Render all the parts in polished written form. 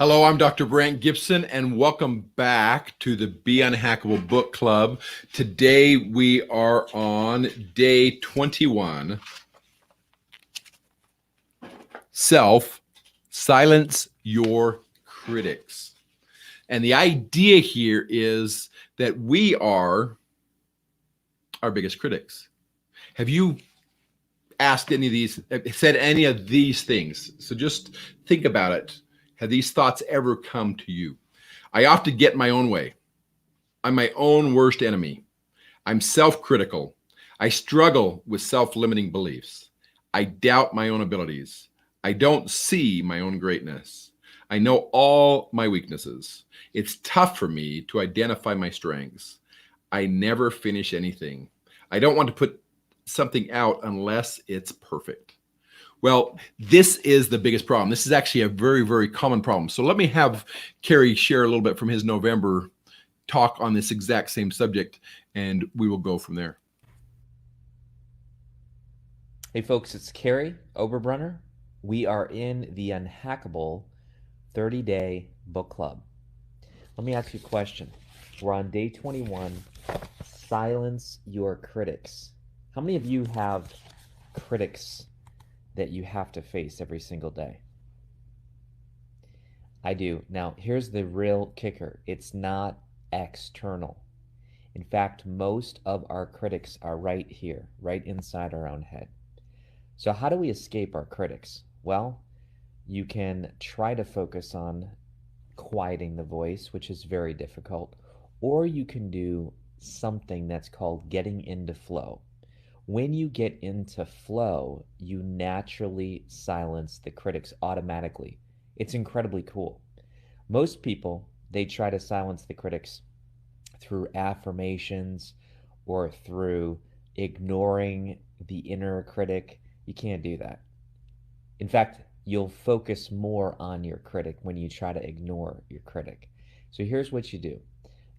Hello, I'm Dr. Brant Gibson, and welcome back to the Be Unhackable Book Club. Today we are on day 21. Silence your critics. And the idea here is that we are our biggest critics. Have you said any of these things? So just think about it. Have these thoughts ever come to you? I often get my own way. I'm my own worst enemy. I'm self-critical. I struggle with self-limiting beliefs. I doubt my own abilities. I don't see my own greatness. I know all my weaknesses. It's tough for me to identify my strengths. I never finish anything. I don't want to put something out unless it's perfect. Well, this is the biggest problem. This is actually a very, very common problem. So let me have Kerry share a little bit from his November talk on this exact same subject, and we will go from there. Hey folks, it's Kerry Oberbrunner. We are in the Unhackable 30-day book club. Let me ask you a question. We're on day 21. Silence your critics. How many of you have critics that you have to face every single day? I do. Now, here's the real kicker. It's not external. In fact, most of our critics are right here, right inside our own head. So how do we escape our critics? Well, you can try to focus on quieting the voice, which is very difficult, or you can do something that's called getting into flow. When you get into flow, you naturally silence the critics automatically. It's incredibly cool. Most people, they try to silence the critics through affirmations or through ignoring the inner critic. You can't do that. In fact, you'll focus more on your critic when you try to ignore your critic. So here's what you do.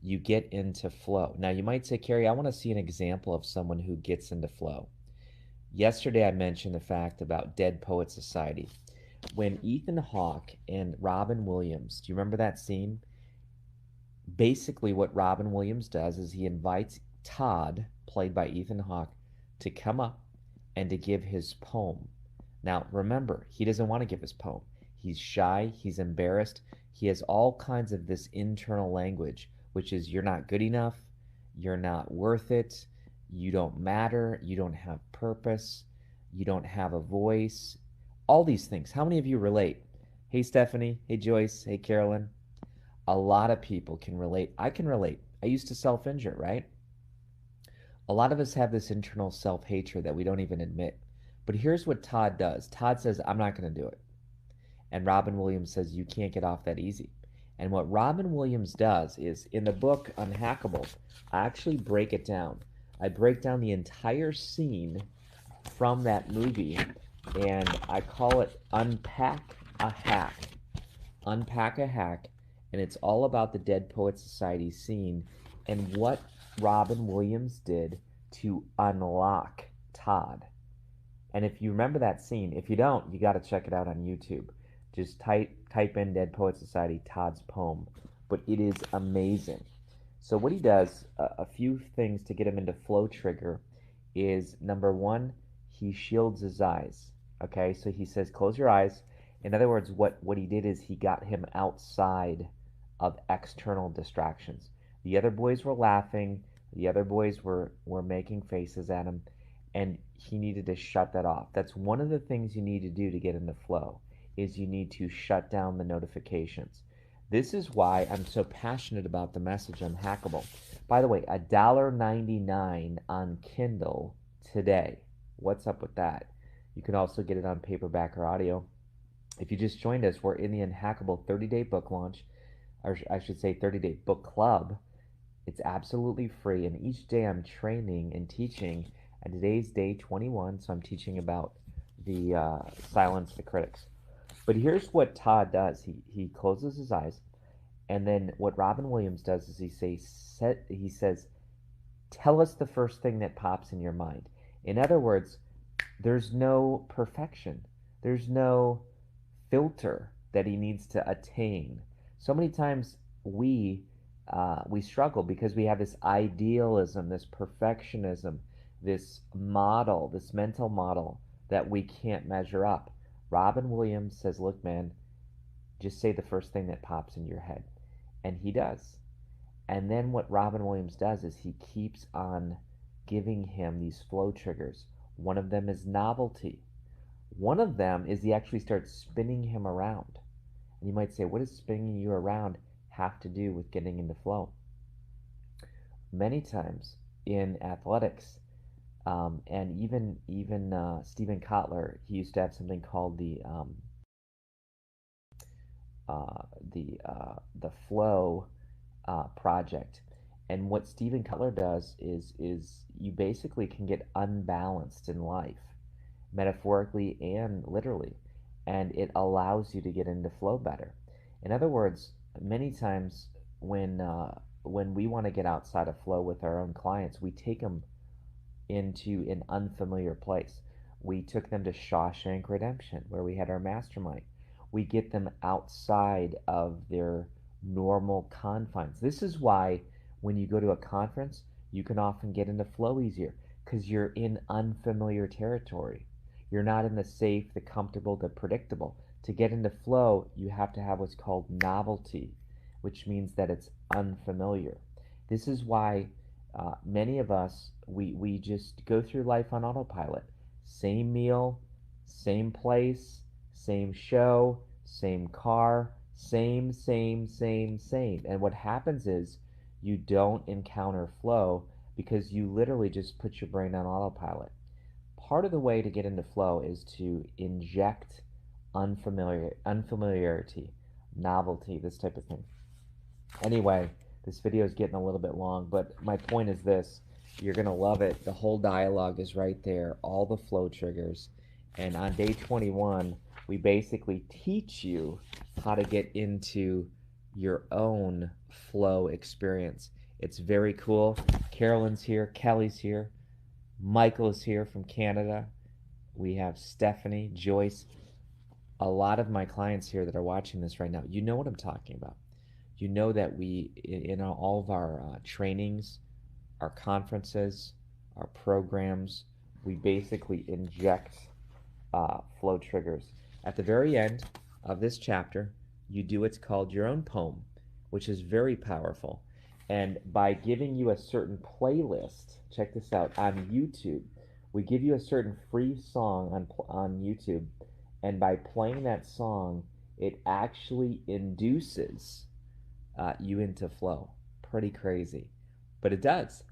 You get into flow. Now you might say, Kerry, I want to see an example of someone who gets into flow. Yesterday I mentioned the fact about Dead Poet Society. When Ethan Hawke and Robin Williams, do you remember that scene? Basically what Robin Williams does is he invites Todd, played by Ethan Hawke, to come up and to give his poem. Now, remember, he doesn't want to give his poem. He's shy, he's embarrassed, he has all kinds of this internal language, which is you're not good enough, you're not worth it, you don't matter, you don't have purpose, you don't have a voice, all these things. How many of you relate? Hey, Stephanie, hey, Joyce, hey, Carolyn. A lot of people can relate. I can relate. I used to self-injure, right? A lot of us have this internal self-hatred that we don't even admit. But here's what Todd does. Todd says, I'm not going to do it. And Robin Williams says, you can't get off that easy. And what Robin Williams does is, in the book Unhackable, I actually break it down. I break down the entire scene from that movie, and I call it Unpack a Hack. Unpack a Hack, and it's all about the Dead Poet Society scene and what Robin Williams did to unlock Todd. And if you remember that scene, if you don't, you got to check it out on YouTube. Just type in Dead Poet Society Todd's poem, but it is amazing. So what he does, a few things to get him into flow trigger, is number one, he shields his eyes. Okay, so he says, close your eyes. In other words, what he did is he got him outside of external distractions. The other boys were laughing. The other boys were making faces at him, and he needed to shut that off. That's one of the things you need to do to get into flow, is you need to shut down the notifications. This is why I'm so passionate about the message Unhackable. By the way, $1.99 on Kindle today. What's up with that? You can also get it on paperback or audio. If you just joined us, we're in the Unhackable 30-day book launch, or I should say 30-day book club. It's absolutely free, and each day I'm training and teaching, and today's day 21, so I'm teaching about the silence the critics. But here's what Todd does. He closes his eyes, and then what Robin Williams does is he says, tell us the first thing that pops in your mind. In other words, there's no perfection. There's no filter. that he needs to attain. So many times we struggle because we have this idealism, this perfectionism, this model, this mental model that we can't measure up. Robin Williams says, "Look, man, just say the first thing that pops in your head," and he does. And then what Robin Williams does is he keeps on giving him these flow triggers. One of them is novelty. One of them is he actually starts spinning him around. And you might say, what does spinning you around have to do with getting into flow? Many times in athletics, and even Stephen Kotler, he used to have something called the flow project. And what Stephen Cutler does is you basically can get unbalanced in life, metaphorically and literally, and it allows you to get into flow better. In other words, many times when we want to get outside of flow with our own clients, we take them into an unfamiliar place. We took them to Shawshank Redemption, where we had our mastermind. We get them outside of their normal confines. This is why when you go to a conference, you can often get into flow easier because you're in unfamiliar territory. You're not in the safe, the comfortable, the predictable. To get into flow, you have to have what's called novelty, which means that it's unfamiliar. This is why many of us, we just go through life on autopilot. Same meal, same place, same show, same car, same. And what happens is you don't encounter flow because you literally just put your brain on autopilot. Part of the way to get into flow is to inject unfamiliarity, novelty, this type of thing. Anyway, this video is getting a little bit long, but my point is this. You're going to love it. The whole dialogue is right there, all the flow triggers. And on day 21, we basically teach you how to get into your own flow experience. It's very cool. Carolyn's here, Kelly's here, Michael is here from Canada. We have Stephanie, Joyce. A lot of my clients here that are watching this right now, you know what I'm talking about. You know that we, in all of our trainings, our conferences, our programs, we basically inject flow triggers. At the very end of this chapter, you do what's called your own poem, which is very powerful. And by giving you a certain playlist, check this out, on YouTube, we give you a certain free song on YouTube, and by playing that song, it actually induces you into flow. Pretty crazy, but it does.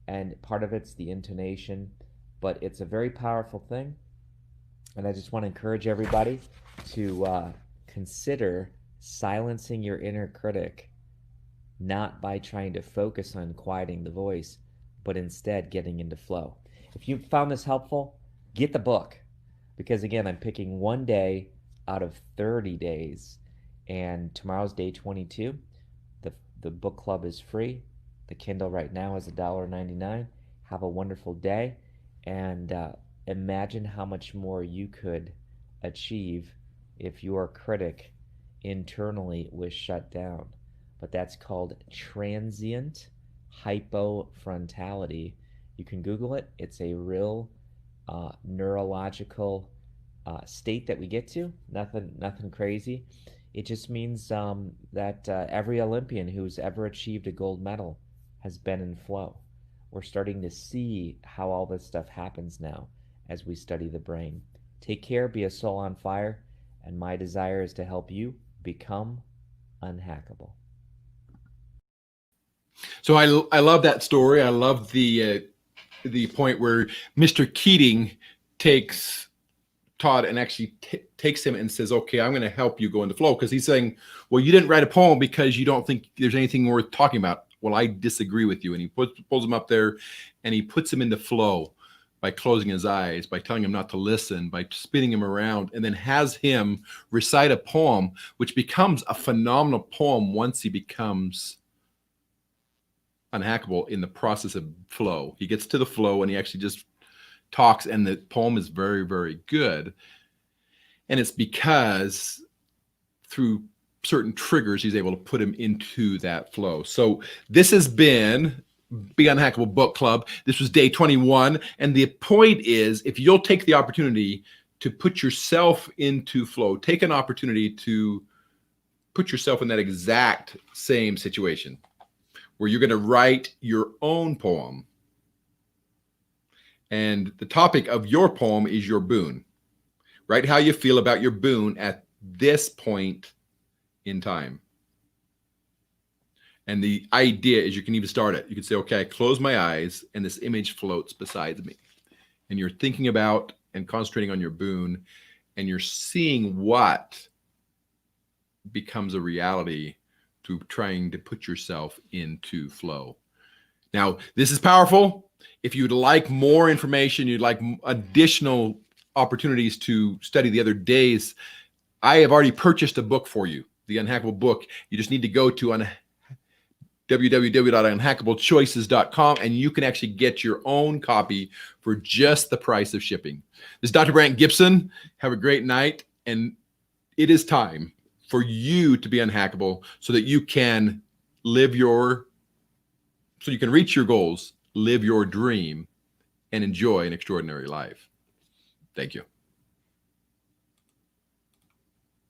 And part of it's the intonation, but it's a very powerful thing. And I just want to encourage everybody to consider silencing your inner critic, not by trying to focus on quieting the voice, but instead getting into flow. If you found this helpful, get the book. Because again, I'm picking one day out of 30 days, and tomorrow's day 22. The book club is free. The Kindle right now is $1.99. Have a wonderful day, and imagine how much more you could achieve if your critic internally was shut down. But that's called transient hypofrontality. You can Google it. It's a real neurological state that we get to. Nothing crazy. It just means that every Olympian who's ever achieved a gold medal has been in flow. We're starting to see how all this stuff happens now as we study the brain. Take care, be a soul on fire, and my desire is to help you become unhackable. So I love that story. I love the point where Mr. Keating takes Todd and actually takes him and says, okay, I'm going to help you go into flow. Because he's saying, well, you didn't write a poem because you don't think there's anything worth talking about. Well, I disagree with you. And he pulls him up there and he puts him into flow by closing his eyes, by telling him not to listen, by spinning him around, and then has him recite a poem, which becomes a phenomenal poem once he becomes unhackable in the process of flow. He gets to the flow and he actually just talks, and the poem is very, very good. And it's because through certain triggers, he's able to put him into that flow. So this has been the Unhackable Book Club. This was day 21. And the point is, if you'll take the opportunity to put yourself into flow, take an opportunity to put yourself in that exact same situation where you're going to write your own poem. And the topic of your poem is your boon. Write how you feel about your boon at this point in time. And the idea is you can even start it. You can say, okay, I close my eyes and this image floats beside me. And you're thinking about and concentrating on your boon, and you're seeing what becomes a reality to trying to put yourself into flow. Now, this is powerful. If you'd like more information, you'd like additional opportunities to study the other days, I have already purchased a book for you, The Unhackable Book. You just need to go to www.unhackablechoices.com and you can actually get your own copy for just the price of shipping. This is Dr. Brant Gibson. Have a great night. And it is time for you to be unhackable so that you can reach your goals, live your dream, and enjoy an extraordinary life. Thank you.